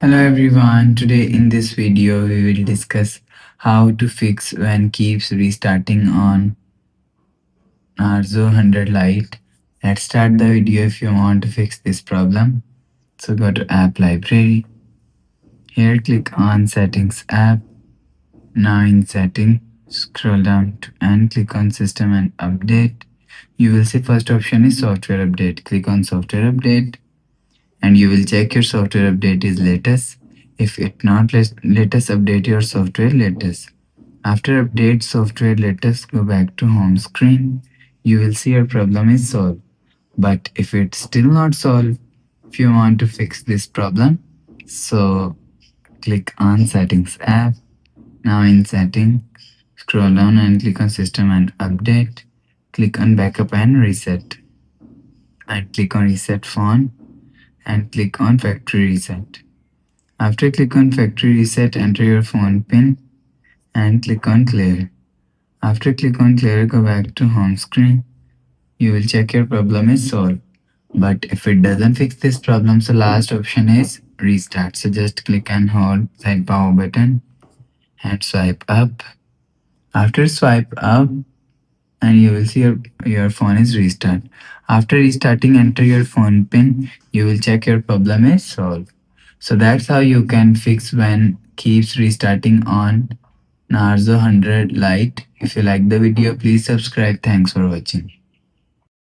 Hello everyone, today in this video we will discuss how to fix when keeps restarting on Narzo 100 Lite. Let's start the video if you want to fix this problem. So go to app library. Here click on settings app. Now in setting, scroll down to and click on system and update. You will see first option is software update. Click on software update and you will check your software update is latest. If it not latest, update your software latest. After update software latest, go back to home screen. You will see your problem is solved. But if it's still not solved, if you want to fix this problem, so click on settings app. Now in setting, scroll down and click on system and update. Click on backup and reset. And click on reset phone and click on factory reset. After click on factory reset, enter your phone pin and click on clear. After click on clear, go back to home screen. You will check your problem is solved. But if it doesn't fix this problem, so last option is restart. So just click and hold side power button and swipe up. After swipe up, and you will see your phone is restart. After restarting, enter your phone pin. You will check your problem is solved. So that's how you can fix when keeps restarting on Narzo 100 Lite. If you like the video, please subscribe. Thanks for watching.